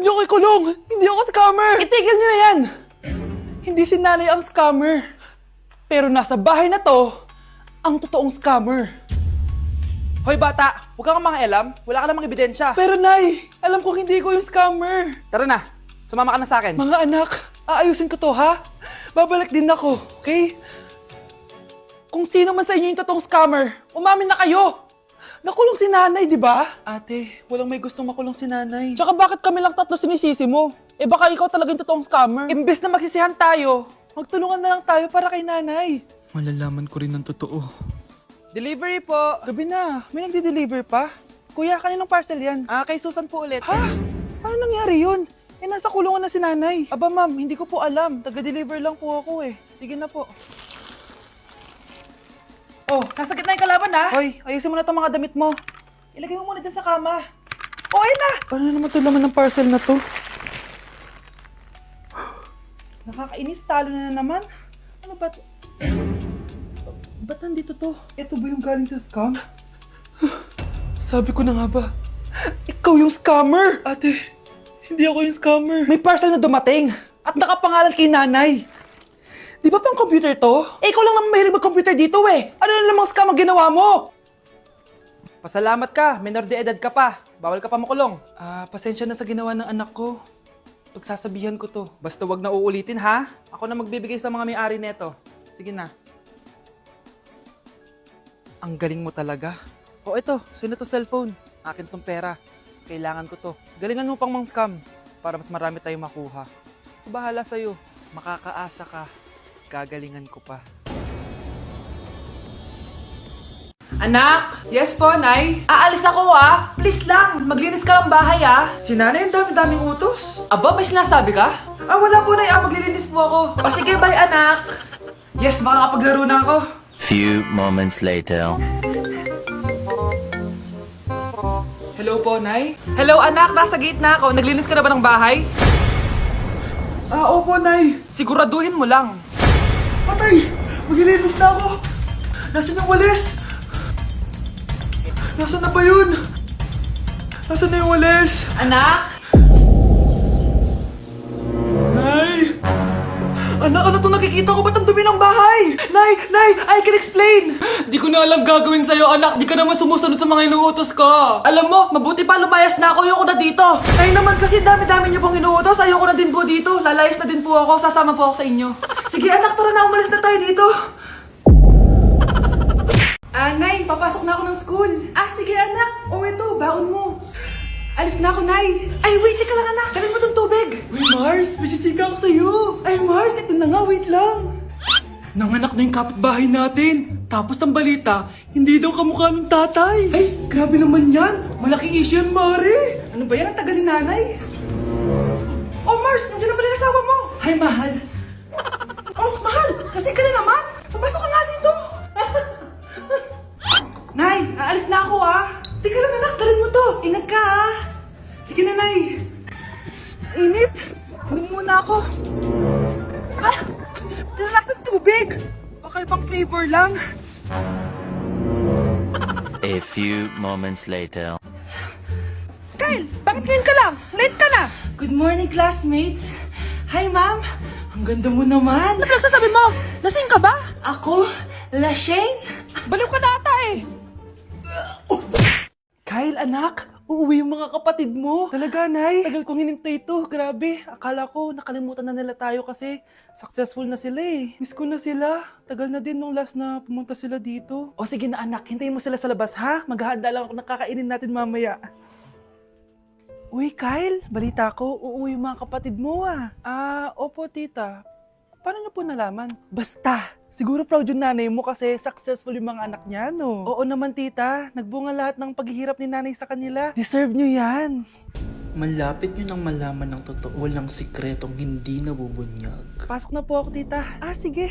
Huwag niyo ko ikulong! Hindi ako scammer! Itigil niyo na yan! Hindi si nanay ang scammer. Pero nasa bahay na to, ang totoong scammer. Hoy bata, huwag kang mangialam. Wala ka namang ebidensya. Pero nay, alam kong hindi ko yung scammer. Tara na, sumama ka na sa akin. Mga anak, aayusin ko to ha? Babalik din ako, okay? Kung sino man sa inyo yung totoong scammer, umamin na kayo! Nakulong si nanay, di ba? Ate, walang may gustong makulong si nanay. Tsaka bakit kami lang tatlo sinisisi mo? Eh baka ikaw talaga yung totoong scammer. Imbes na magsisihan tayo, magtulungan na lang tayo para kay nanay. Malalaman ko rin ang totoo. Delivery po. Gabi na, may nagde-deliver pa. Kuya, kaninong parcel yan? Kay Susan po ulit. Ha? Paano nangyari yun? Eh, nasa kulungan na si nanay. Aba ma'am, hindi ko po alam. Taga-deliver lang po ako eh. Sige na po. Oh, nasa gitna yung kalaban ha? Hoy, ayusin mo na itong mga damit mo. Ilagay mo muna dyan sa kama. Oh, ayun na! Paano naman ito laman ng parcel na to? Nakakainis, talo na naman. Ano ba ito? Ba't nandito to? Ito ba yung galing sa scam? Sabi ko na nga ba, ikaw yung scammer! Ate, hindi ako yung scammer. May parcel na dumating at nakapangalan kay nanay. Di ba pang computer to? Eh, ikaw lang naman mahilig mag-computer dito eh. Ano na namang scam ang ginawa mo? Pasalamat ka, minor de edad ka pa. Bawal ka pa makulong. Pasensya na sa ginawa ng anak ko. Pagsasabihan ko to. Basta wag na uulitin ha. Ako na magbibigay sa mga may-ari neto. Sige na. Ang galing mo talaga. O ito, sino to cellphone? Akin tong pera. Mas kailangan ko to. Galingan mo pang mang-scam para mas marami tayong makuha. So, bahala sa'yo. Makakaasa ka. Gagalingan ko pa. Anak! Yes po, Nay? Aalis ako Please lang, maglinis ka ng bahay Si nanay, ang dami-daming utos. Aba, may sinasabi ka? Wala po, Nay. Maglilinis po ako. O sige, bye, anak. Yes, makakapaglaro na ako. Few moments later. Hello po, Nay? Hello, anak. Nasa gate na ako. Naglinis ka na ba ng bahay? Opo, Nay. Siguraduhin mo lang. Patay! Maglilinis na ako. Nasaan yung walis? Nasaan na ba yun? Nasaan na yung walis? Anak? Nay! Anak, ano itong nakikita ko? Ba't ang dumi ng bahay? Nay! Nay! I can explain! Di ko na alam gagawin sa'yo, anak. Di ka naman sumusunod sa mga inuutos ko. Alam mo, mabuti pa lumayas na ako. Ayoko na dito. Nay naman kasi dami-dami niyo pong inuutos. Ayoko na din po dito. Lalayas na din po ako. Sasama po ako sa inyo. Sige anak, tara na. Umalis na tayo dito. Nay, papasok na ako ng school. Sige anak. Ito, baon mo. Alis na ako, Nay. Ay, wait, teka lang anak. Dalhin mo tong tubig. Uy, Mars, may chichika ako sa'yo. Ay, Mars, ito na nga, wait lang. Nanganak na yung kapitbahay natin. Tapos ng balita, hindi daw kamukha ng tatay. Ay, grabe naman yan. Malaking issue yan, Mari. Ano ba yan? Ang tagal ni nanay. Oh, Mars, nandiyan na pala yung asawa mo. Hi, mahal. Oh, mahal, lasing ka na naman. Pumasok ka nga dito. Nay, aalis na ako Teka lang anak, dalhin mo to. Ingat ka Sige na, Nay. Init. Inom muna ako. Talakas ng tubig. Baka ibang flavor lang. A few moments later. Kyle, bakit ngayon ka lang? Late ka na. Good morning, classmates. Hi, ma'am. Ang ganda mo naman. Ano pinagsasabi mo? Lasing ka ba? Ako? Lasing? Baliw ka na ata Kyle, anak, uuwi yung mga kapatid mo. Talaga, Nay. Tagal kong hinintay ito. Grabe. Akala ko nakalimutan na nila tayo kasi successful na sila Miss ko na sila. Tagal na din nung last na pumunta sila dito. O sige na, anak. Hintayin mo sila sa labas, ha? Maghahanda lang ako ng kakainin natin mamaya. Uy, Kyle. Balita ko, uuwi yung mga kapatid mo opo, tita. Paano niyo po nalaman? Basta! Siguro proud yung nanay mo kasi successful yung mga anak niya, no? Oo naman, tita. Nagbunga lahat ng paghihirap ni nanay sa kanila. Deserve nyo yan. Malapit nyo nang malaman ng totoo ng sikretong hindi nabubunyag. Pasok na po ako, tita. Sige.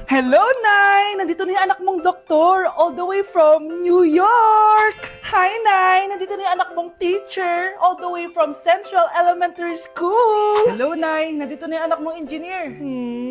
Hello, Nay! Nandito na yung anak mong doktor all the way from New York! Hi, Nay! Nandito na yung anak mong teacher, all the way from Central Elementary School! Hello, Nay! Nandito na yung anak mong engineer.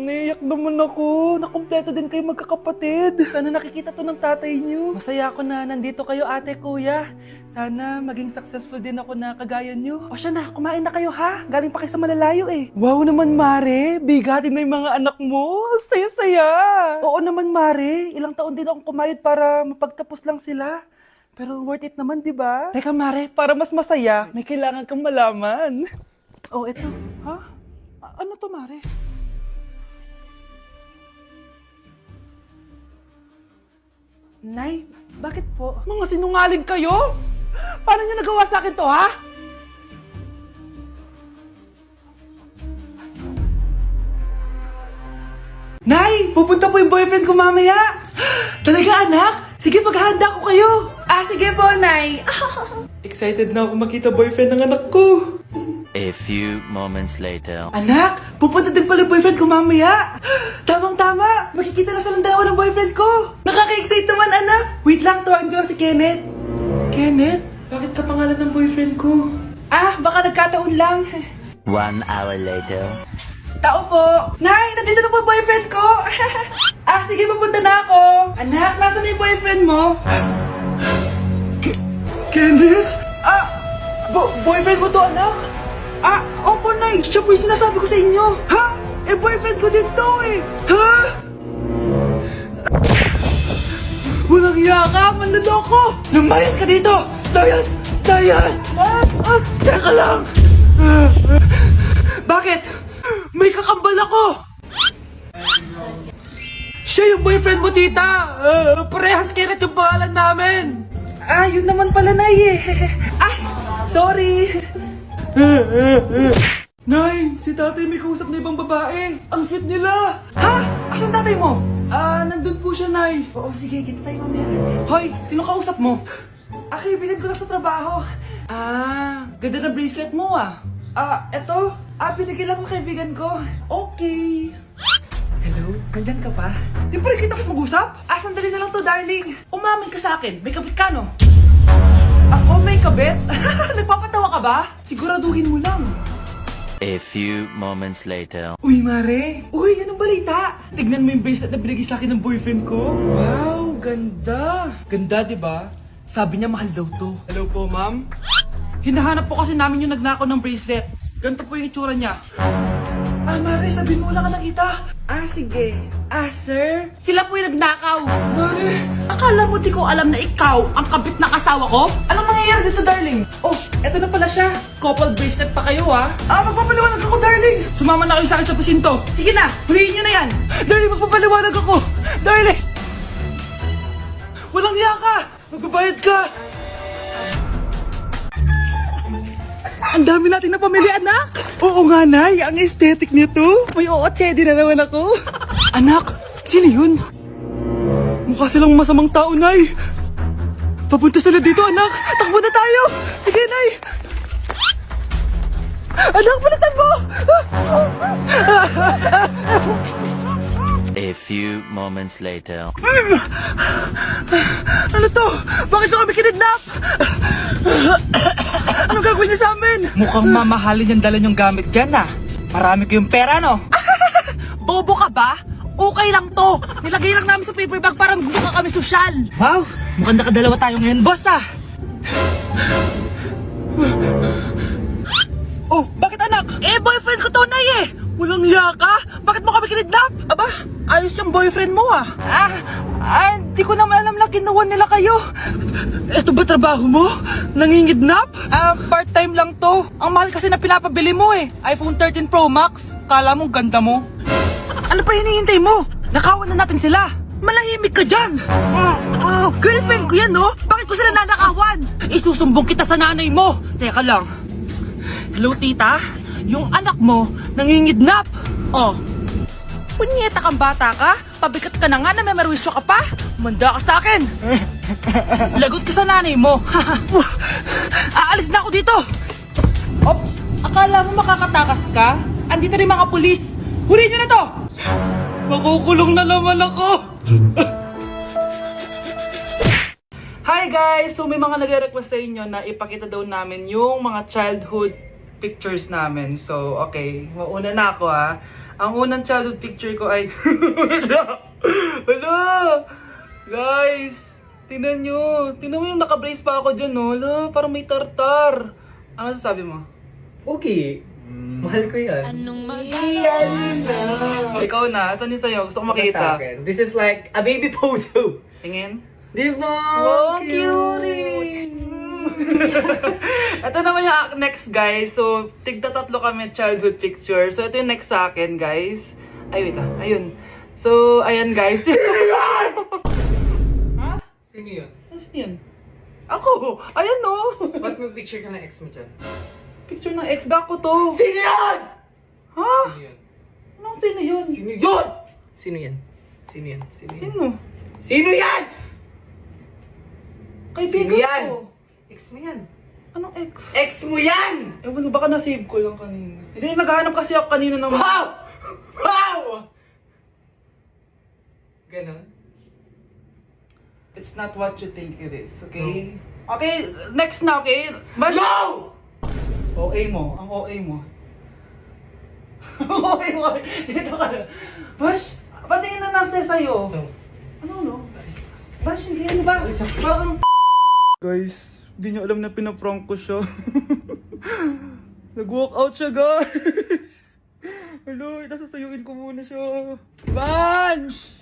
Naiyak naman ako. Nakumpleto din kayo magkakapatid. Sana nakikita to ng tatay niyo. Masaya ako na nandito kayo, ate, kuya. Sana maging successful din ako na kagaya niyo. O siya na, kumain na kayo ha? Galing pa kayo sa malalayo eh. Wow naman, Mare. Bigatin na yung mga anak mo. Saya-saya. Oo naman, Mare. Ilang taon din akong kumayod para mapagtapos lang sila. Pero worth it naman, di ba? Teka, Mare, para mas masaya, may kailangan kang malaman. Oh, eto. Ha? Ano to, Mare? Nay, bakit po? Mga sinungaling kayo? Paano niyo nagawa sa akin to, ha? Nay, pupunta po yung boyfriend ko mamaya. Talaga, anak? Sige, maghahanda ko kayo. Sige po, Nay. Excited na ako makita boyfriend ng anak ko. A few moments later. Anak, pupunta din pala boyfriend ko mamaya. Tamang-tama, makikita na silang dalawa ng boyfriend ko. Nakaka-excite naman, anak. Wait lang, tawagin ko lang si Kenneth. Kenneth? Bakit ka pangalan ng boyfriend ko? Baka nagkataon lang. 1 hour later. Tao po. Nay, nandito na po boyfriend ko. Sige, pupunta na ako. Anak, nasa na yung boyfriend mo? Kenneth? Boyfriend mo to, anak? Opo, Nay. Siya po yung sinasabi ko sa inyo. Ha? Boyfriend ko din to eh. Ha? Walang iya ka, manloloko. Lumayas ka dito. Layas! Layas! Teka lang. Bakit? May kakambal ako. Siya yung boyfriend mo, tita. Parehas Kenneth yung pangalan namin. Yun naman pala, Nay eh. Sorry. Nay, si tatay may kausap na ibang babae. Ang sweet nila. Ha? Asan tatay mo? Nandun po siya, Nay. Oo, sige, kita tayo mamaya. Hoy, sino kausap mo? Kaibigan ko lang sa trabaho. Ganda na bracelet mo eto. Binigyan lang ng kaibigan ko. Okay. Hello? Nandyan ka pa? Di pa rin kita kasi mag-usap? Sandali na lang to, darling. Umamin ka sa akin. May kabit ka, no? Ako may kabit? Nagpapatawa ka ba? Siguraduhin mo lang. A few moments later. Uy, Mare! Uy, anong balita? Tignan mo yung bracelet na binigay sa akin ng boyfriend ko. Wow, ganda! Ganda, di ba? Sabi niya mahal daw to. Hello po, ma'am? Hinahanap po kasi namin yung nagnakaw ng bracelet. Ganito po yung itsura niya. Mare, sabihin mo lang ka nakita. Sige. Sir? Sila po yung nagnakaw. Mare! Akala mo di ko alam na ikaw ang kabit na kasawa ko? Anong mangyayari dito, darling? Eto na pala siya. Couple bracelet pa kayo, magpapaliwanag ako, darling. Sumama na kayo sa akin sa presinto. Sige na, huliin nyo na yan. Darling, magpapaliwanag ako. Darling! Walang hiya ka. Magbabayad ka. Ang dami natin na pamilya, anak! Oo nga, Nay. Ang aesthetic nito. May ootsedi na naman ako. Anak, sino yun? Mukha silang masamang tao, Nay. Papunta sila dito, anak. Takbo na tayo. Sige, Nay. Anak, palitan mo! A few moments later. Ano to? Bakit ko kami kinidnap? Ano gagawin niya sa amin? Mukhang mamahalin yung dala niyong gamit dyan, Marami ko yung pera, no? Bobo ka ba? Okay lang to. Nilagay lang namin sa paper bag para magbuka kami sosyal. Wow, mukhang nakadalawa tayo ngayon, boss, bakit, anak? Boyfriend ko to, Nay, Walang hiya ka? Bakit mo kami kinidnap? Aba, ayos yung boyfriend mo, hindi ko naman alam na kinuha nila kayo. Ito ba trabaho mo? Nangingidnap? Part-time lang to. Ang mahal kasi na pinapabili mo, iPhone 13 Pro Max. Kala mo ganda mo. Ano pa hinihintay mo? Nakawan na natin sila. Malahimik ka dyan. Girlfriend ko yan, no? Bakit ko sila nanakawan? Isusumbong kita sa nanay mo. Teka lang. Hello, tita? Yung anak mo nangingidnap. Punyeta kang bata ka? Pabigat ka na nga na may merwisyo ka pa? Manda ka sa akin. Lagot ka sa nanay mo. Aalis na ako dito. Ops, akala mo makakatakas ka? Andito rin mga pulis. Huli nyo na to. Makukulong na naman ako. Hi guys! So may mga nagre-request sa inyo na ipakita daw namin yung mga childhood pictures namin. So, okay. Mauna na ako ha. Ang unang childhood picture ko ay... Hala! Guys! Tingnan nyo. Tingnan mo yung naka-brace pa ako dyan, no? Hala, parang may tartar. Ano sasabi mo? Okay. Mahal ko yan. Ikaw na. Saan yung sa'yo? Gusto ko Sa makita. akin. This is like a baby photo. Tingin. Di ba? Wow, cute! Ito naman yung next, guys. So, tigda tatlo kami childhood picture. So, ito yung next sa akin, guys. Ay, wait ayun. So, ayan, guys. Ha? Sino yun? Ano yun? Ako! Ayan, no! Ba't may picture ka ng ex mo dyan? Picture ng ex ko to. Sino yan? Ha? Sino yun? Anong sino yun? Sino yun? Sino yan? Sino yan? Sino yan? Sino? Sino yan? Kaibigan Sino yan? ko. Ex mo yan. Anong ex? Ex mo yan! Ewan ko, baka na-save ko lang kanina. Hindi, naghahanap kasi ako kanina ng... Wow! Wow! Ganon? It's not what you think it is, okay? Okay, next na, okay? Bash! No! OA mo, ang OA mo. OA mo, dito ka na. Bash, patingin na nasa sa'yo. No. Ano, no? Bash, hindi, ano ba? Parang... Guys, hindi niyo alam na pinaprank ko siya. Nag-walk out siya, guys. Hello, nasasayuin ko muna siya. Bash!